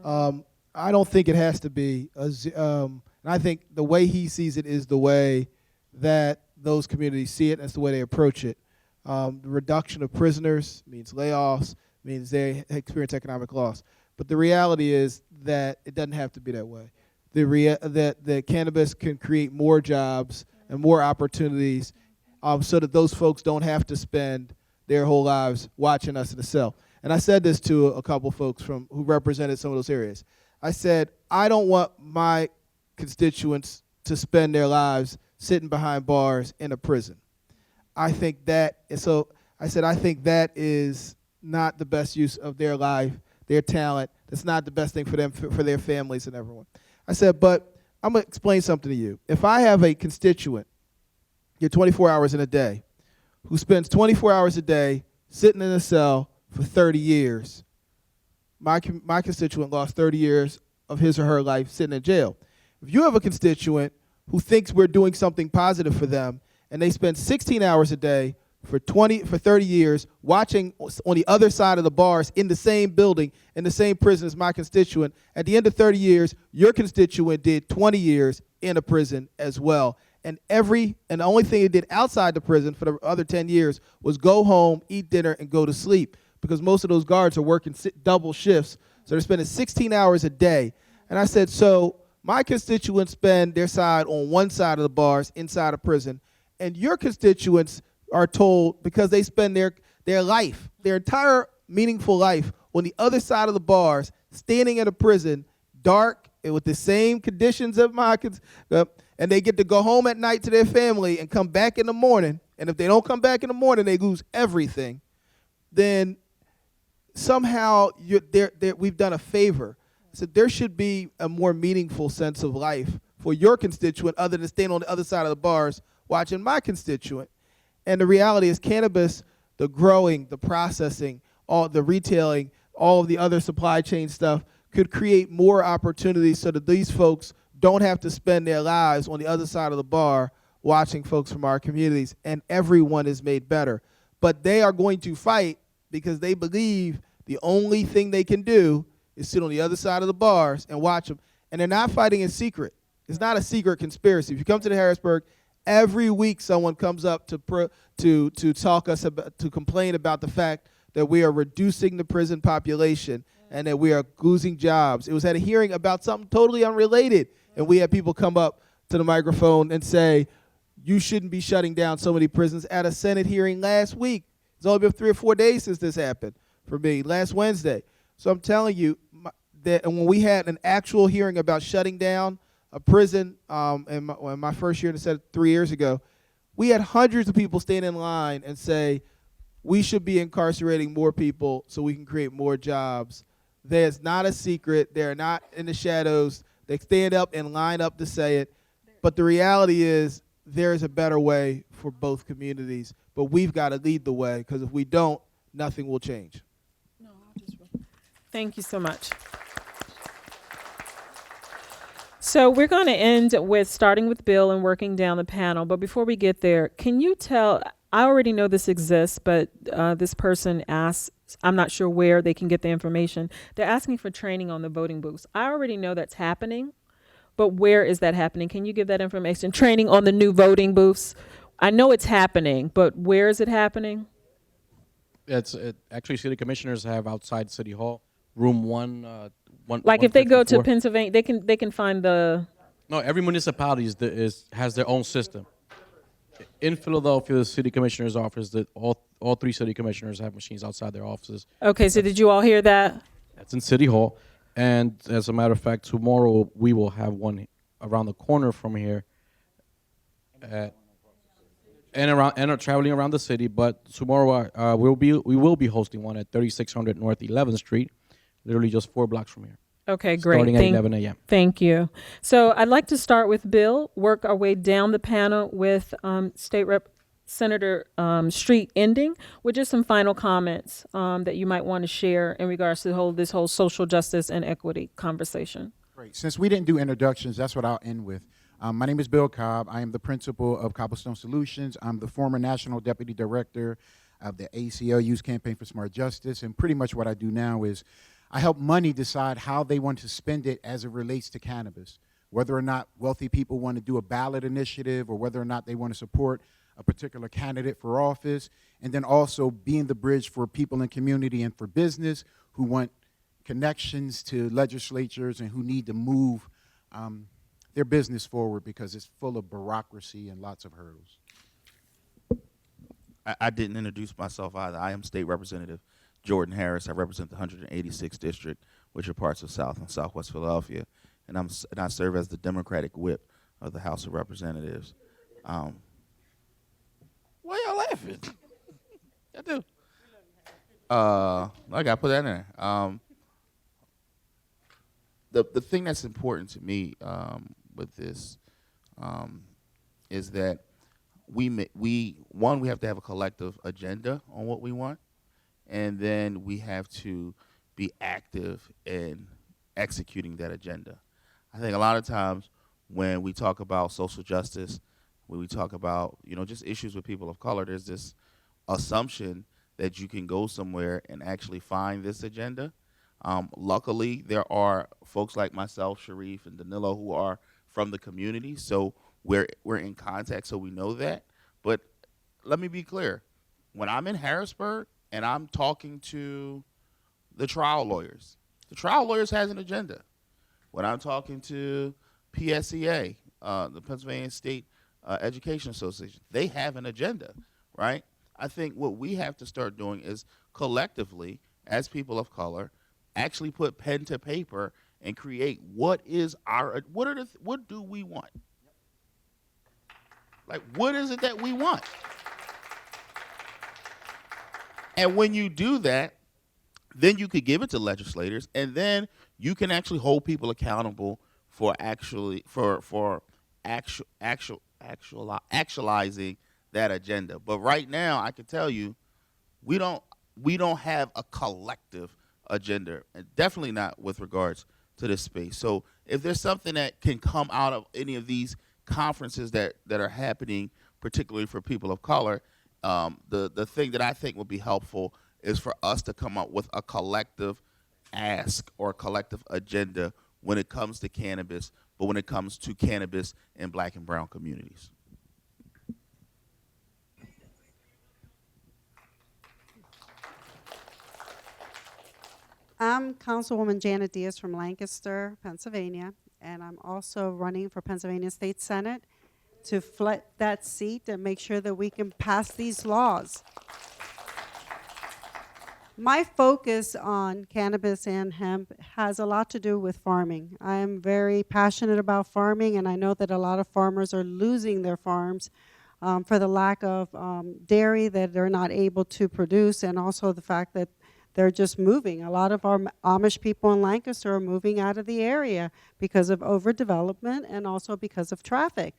I don't think it has to be. And I think the way he sees it is the way that those communities see it. That's the way they approach it. The reduction of prisoners means layoffs, means they experience economic loss. But the reality is that it doesn't have to be that way. That cannabis can create more jobs and more opportunities so that those folks don't have to spend their whole lives watching us in the cell. And I said this to a couple folks who represented some of those areas. I said, I don't want my constituents to spend their lives sitting behind bars in a prison. I think that is not the best use of their life, their talent. That's not the best thing for them, for their families and everyone. I said, but I'm going to explain something to you. If I have a constituent here 24 hours in a day who spends 24 hours a day sitting in a cell for 30 years, my constituent lost 30 years of his or her life sitting in jail. If you have a constituent who thinks we're doing something positive for them and they spend 16 hours a day for 30 years watching on the other side of the bars in the same building, in the same prison as my constituent, at the end of 30 years, your constituent did 20 years in a prison as well. And the only thing he did outside the prison for the other 10 years was go home, eat dinner, and go to sleep, because most of those guards are working double shifts. So they're spending 16 hours a day. And I said, so my constituents spend their side on one side of the bars inside a prison, and your constituents are told, because they spend their life, their entire meaningful life on the other side of the bars, standing in a prison, dark, and with the same conditions of my and they get to go home at night to their family and come back in the morning, and if they don't come back in the morning, they lose everything, then somehow we've done a favor. So there should be a more meaningful sense of life for your constituent other than staying on the other side of the bars watching my constituent. And the reality is cannabis, the growing, the processing, all the retailing, all of the other supply chain stuff could create more opportunities so that these folks don't have to spend their lives on the other side of the bar watching folks from our communities, and everyone is made better. But they are going to fight because they believe the only thing they can do is sit on the other side of the bars and watch them. And they're not fighting in secret. It's not a secret conspiracy. If you come to the Harrisburg, every week someone comes up to talk us about, to complain about the fact that we are reducing the prison population and that we are losing jobs. It was at a hearing about something totally unrelated, and we had people come up to the microphone and say, you shouldn't be shutting down so many prisons. At a Senate hearing last week, it's only been 3 or 4 days since this happened for me, last Wednesday. So I'm telling you that when we had an actual hearing about shutting down a prison in my first year in the Senate 3 years ago, we had hundreds of people stand in line and say, we should be incarcerating more people so we can create more jobs. There's not a secret. They're not in the shadows. They stand up and line up to say it. But the reality is there is a better way for both communities. But we've got to lead the way, because if we don't, nothing will change. Thank you so much. So we're going to end with starting with Bill and working down the panel. But before we get there, can you tell, I already know this exists, but this person asks, I'm not sure where they can get the information. They're asking for training on the voting booths. I already know that's happening, but where is that happening? Can you give that information? Training on the new voting booths. I know it's happening, but where is it happening? Actually, city commissioners have outside City Hall, room one. Like if they go to Pennsylvania, they can find the. No, every municipality has their own system. In Philadelphia, the city commissioner's office, all three city commissioners have machines outside their offices. Okay, so did you all hear that? That's in City Hall. And as a matter of fact, tomorrow we will have one around the corner from here, and traveling around the city. But tomorrow we will be hosting one at 3600 North 11th Street, literally just 4 blocks from here. Okay, great. Starting at 11 a.m. Thank you. So I'd like to start with Bill, work our way down the panel with State Rep Senator Street ending with just some final comments that you might want to share in regards to this whole social justice and equity conversation. Great. Since we didn't do introductions, that's what I'll end with. My name is Bill Cobb. I am the principal of Cobblestone Solutions. I'm the former National Deputy Director of the ACL Youth Campaign for Smart Justice. And pretty much what I do now is I help money decide how they want to spend it as it relates to cannabis, whether or not wealthy people want to do a ballot initiative or whether or not they want to support a particular candidate for office, and then also being the bridge for people in community and for business who want connections to legislatures and who need to move their business forward because it's full of bureaucracy and lots of hurdles. I didn't introduce myself either. I am State Representative Jordan Harris. I represent the 186th District, which are parts of South and Southwest Philadelphia, and I serve as the Democratic Whip of the House of Representatives. Why y'all laughing? I do. I gotta put that in there. The thing that's important to me with this is that we have to have a collective agenda on what we want, and then we have to be active in executing that agenda. I think a lot of times when we talk about social justice, when we talk about just issues with people of color, there's this assumption that you can go somewhere and actually find this agenda. Luckily, there are folks like myself, Sharif, and Danilo who are from the community, so we're in contact, so we know that. But let me be clear. When I'm in Harrisburg and I'm talking to the trial lawyers has an agenda. When I'm talking to PSEA, the Pennsylvania State Education Association, they have an agenda, right? I think what we have to start doing is collectively, as people of color, actually put pen to paper and create what do we want? Like, what is it that we want? And when you do that, then you could give it to legislators, and then you can actually hold people accountable for actualizing that agenda. But right now, I can tell you, we don't have a collective agenda, and definitely not with regards to this space. So if there's something that can come out of any of these conferences that are happening, particularly for people of color, the thing that I think would be helpful is for us to come up with a collective ask or a collective agenda when it comes to cannabis, but when it comes to cannabis in Black and brown communities. I'm Councilwoman Janet Diaz from Lancaster, Pennsylvania, and I'm also running for Pennsylvania State Senate to flood that seat and make sure that we can pass these laws. My focus on cannabis and hemp has a lot to do with farming. I am very passionate about farming, and I know that a lot of farmers are losing their farms for the lack of dairy that they're not able to produce, and also the fact that they're just moving. A lot of our Amish people in Lancaster are moving out of the area because of overdevelopment and also because of traffic.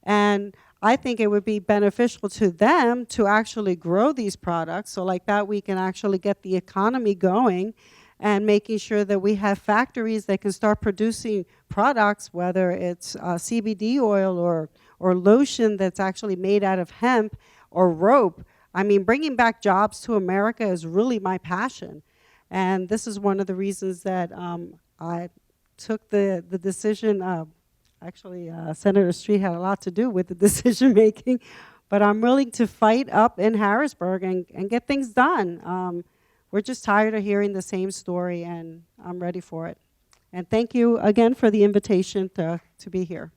And I think it would be beneficial to them to actually grow these products, so like that we can actually get the economy going and making sure that we have factories that can start producing products, whether it's CBD oil or lotion that's actually made out of hemp or rope. I mean, bringing back jobs to America is really my passion. And this is one of the reasons that I took the decision. Actually, Senator Street had a lot to do with the decision making, but I'm willing to fight up in Harrisburg and get things done. We're just tired of hearing the same story, and I'm ready for it. And thank you again for the invitation to be here.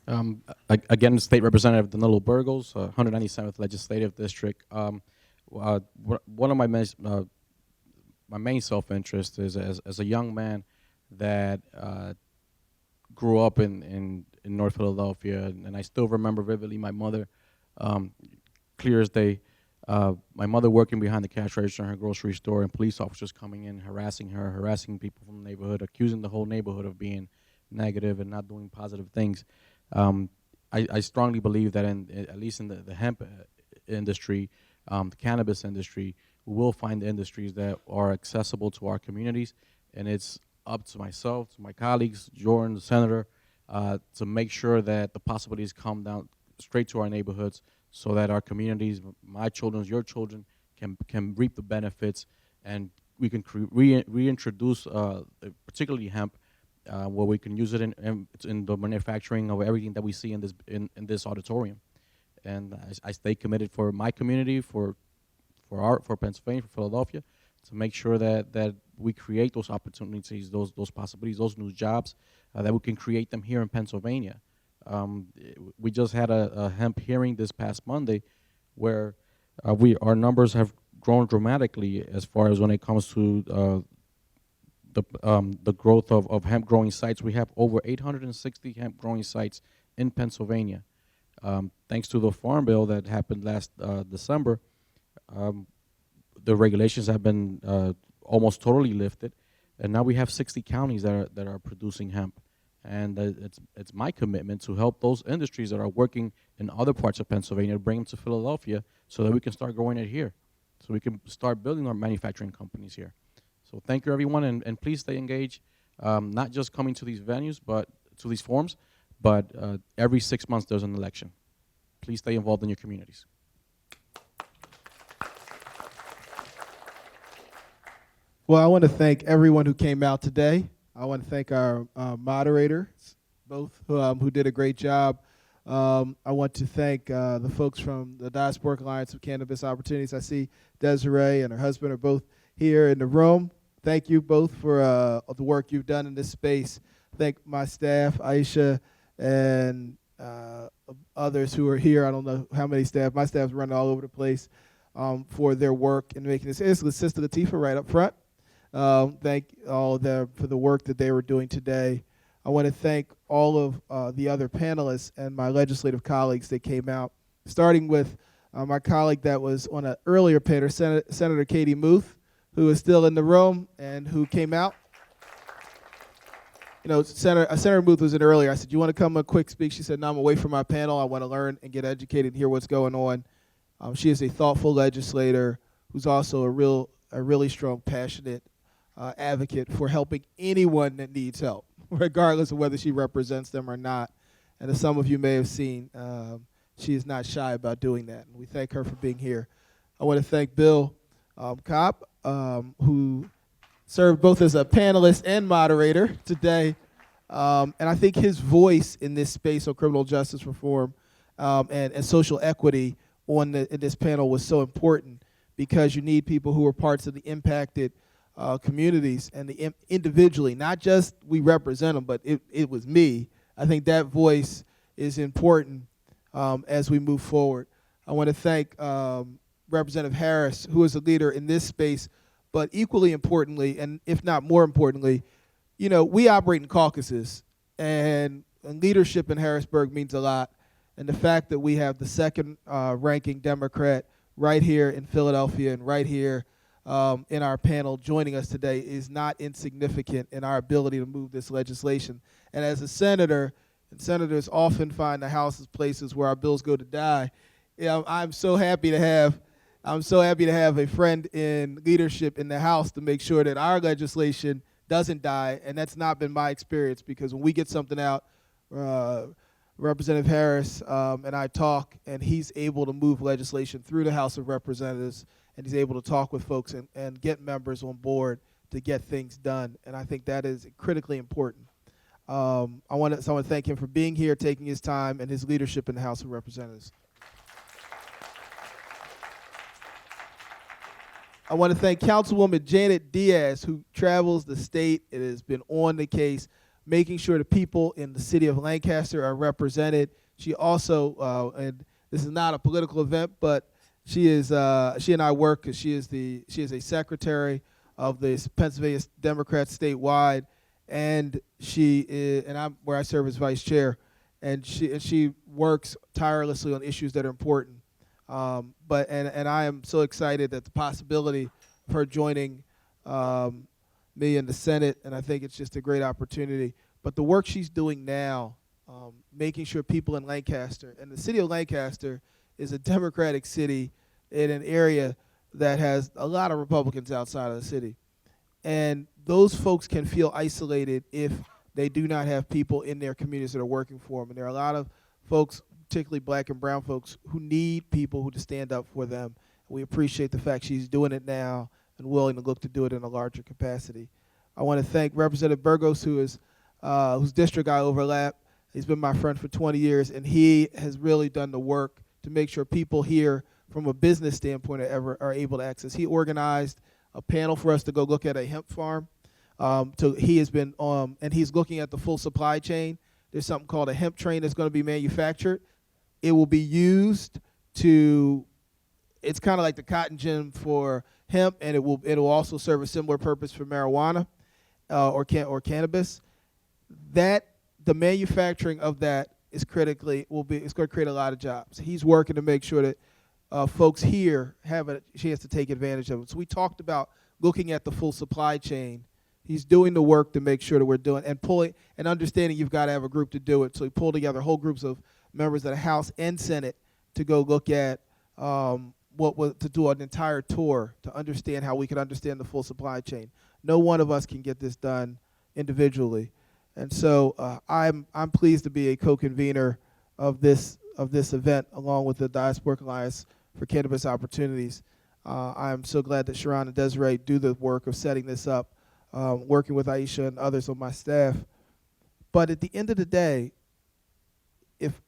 Again, State Representative Danilo Burgos, 197th Legislative District. One of my main self-interest is as a young man that grew up in North Philadelphia, and I still remember vividly my mother, clear as day, my mother working behind the cash register in her grocery store, and police officers coming in, harassing her, harassing people from the neighborhood, accusing the whole neighborhood of being negative and not doing positive things. I strongly believe that at least in the hemp industry, the cannabis industry, we will find industries that are accessible to our communities, and it's up to myself, to my colleagues, Jordan, the senator, to make sure that the possibilities come down straight to our neighborhoods so that our communities, my children, your children, can reap the benefits, and we can reintroduce, particularly hemp, where we can use it in the manufacturing of everything that we see in this auditorium. And I stay committed for my community, for Pennsylvania, for Philadelphia, to make sure that we create those opportunities, those possibilities, those new jobs, that we can create them here in Pennsylvania. We just had a hemp hearing this past Monday, where our numbers have grown dramatically as far as when it comes to the growth of hemp growing sites. We have over 860 hemp growing sites in Pennsylvania. Thanks to the Farm Bill that happened last December, the regulations have been almost totally lifted, and now we have 60 counties that are producing hemp. And it's my commitment to help those industries that are working in other parts of Pennsylvania to bring them to Philadelphia so that we can start growing it here, so we can start building our manufacturing companies here. So thank you, everyone, and please stay engaged, not just coming to these venues, but to these forums, but every 6 months there's an election. Please stay involved in your communities. Well, I want to thank everyone who came out today. I want to thank our moderators, both who did a great job. I want to thank the folks from the Diasporic Alliance of Cannabis Opportunities. I see Desiree and her husband are both here in the room. Thank you both for the work you've done in this space. Thank my staff, Aisha, and others who are here. I don't know how many staff. My staff's running all over the place for their work in making this. Here's Sister Latifah right up front. Thank all of them for the work that they were doing today. I want to thank all of the other panelists and my legislative colleagues that came out, starting with my colleague that was on an earlier panel, Senator Katie Muth, who is still in the room and who came out. You know, Senator Muth was in earlier. I said, "You want to come a quick speak?" She said, "No, I'm away from my panel. I want to learn and get educated and hear what's going on." She is a thoughtful legislator who's also a really strong, passionate advocate for helping anyone that needs help, regardless of whether she represents them or not. And as some of you may have seen, she is not shy about doing that. And we thank her for being here. I want to thank Bill Kopp, who served both as a panelist and moderator today. And I think his voice in this space on criminal justice reform and social equity in this panel was so important, because you need people who are parts of the impacted communities and individually, not just we represent them, but it was me. I think that voice is important as we move forward. I want to thank Representative Harris, who is a leader in this space, but equally importantly, and if not more importantly, you know, we operate in caucuses, and leadership in Harrisburg means a lot. And the fact that we have the second ranking Democrat right here in Philadelphia and right here in our panel joining us today is not insignificant in our ability to move this legislation. And as a senator, and senators often find the House as places where our bills go to die, you know, I'm so happy to have a friend in leadership in the House to make sure that our legislation doesn't die. And that's not been my experience, because when we get something out, Representative Harris and I talk, and he's able to move legislation through the House of Representatives, and he's able to talk with folks and get members on board to get things done. And I think that is critically important. I want to thank him for being here, taking his time, and his leadership in the House of Representatives. I want to thank Councilwoman Janet Diaz, who travels the state and has been on the case making sure the people in the city of Lancaster are represented. She also, and this is not a political event, but she and I work because she is a secretary of the Pennsylvania Democrats statewide, and I'm where I serve as vice chair, and she works tirelessly on issues that are important. But I am so excited that the possibility of her joining me in the Senate, and I think it's just a great opportunity. But the work she's doing now, making sure people in Lancaster, and the city of Lancaster is a Democratic city in an area that has a lot of Republicans outside of the city. And those folks can feel isolated if they do not have people in their communities that are working for them. And there are a lot of folks, particularly black and brown folks, who need people who to stand up for them. We appreciate the fact she's doing it now and willing to look to do it in a larger capacity. I want to thank Representative Burgos, whose district I overlap. He's been my friend for 20 years, and he has really done the work to make sure people here from a business standpoint are able to access. He organized a panel for us to go look at a hemp farm. He has been, and he's looking at the full supply chain. There's something called a hemp train that's going to be manufactured. It will be used to, it's kind of like the cotton gin for hemp, and it will also serve a similar purpose for marijuana or cannabis. The manufacturing of that is it's going to create a lot of jobs. He's working to make sure that folks here have a chance to take advantage of it. So we talked about looking at the full supply chain. He's doing the work to make sure that we're doing and understanding you've got to have a group to do it. So he pulled together whole groups of members of the House and Senate to go look at to do an entire tour to understand how we can understand the full supply chain. No one of us can get this done individually. And so I'm pleased to be a co-convener of this event along with the Diasporic Alliance for Cannabis Opportunities. I'm so glad that Sharon and Desiree do the work of setting this up, working with Aisha and others on my staff. But at the end of the day, if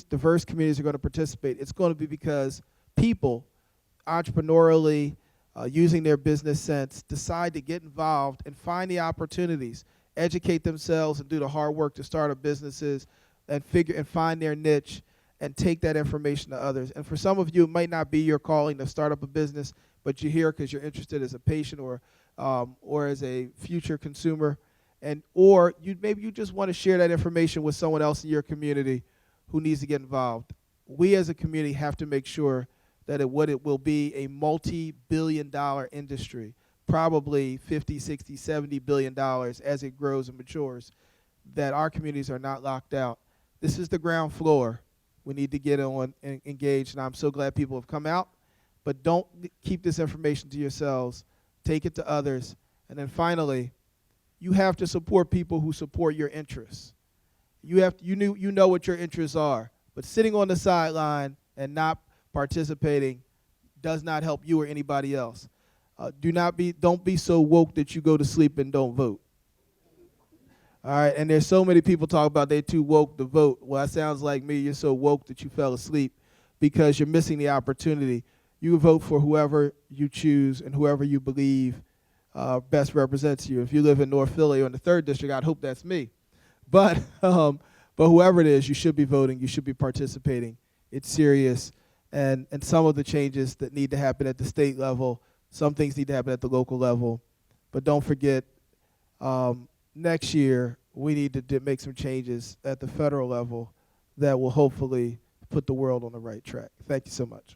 diverse communities are going to participate, it's going to be because people, entrepreneurially, using their business sense, decide to get involved and find the opportunities, educate themselves and do the hard work to start up businesses and find their niche and take that information to others. And for some of you, it might not be your calling to start up a business, but you're here because you're interested as a patient or as a future consumer, or maybe you just want to share that information with someone else in your community who needs to get involved. We as a community have to make sure that it will be a multi-billion-dollar industry, probably 50, 60, 70 billion dollars as it grows and matures, that our communities are not locked out. This is the ground floor. We need to get on and engage, and I'm so glad people have come out, but don't keep this information to yourselves. Take it to others. And then finally, you have to support people who support your interests. You know what your interests are, but sitting on the sideline and not participating does not help you or anybody else. Don't be so woke that you go to sleep and don't vote. All right, and there's so many people talk about they're too woke to vote. Well, that sounds like me. You're so woke that you fell asleep because you're missing the opportunity. You vote for whoever you choose and whoever you believe best represents you. If you live in North Philly or in the 3rd District, I'd hope that's me. But whoever it is, you should be voting. You should be participating. It's serious. And some of the changes that need to happen at the state level, some things need to happen at the local level. But don't forget, next year, we need to make some changes at the federal level that will hopefully put the world on the right track. Thank you so much.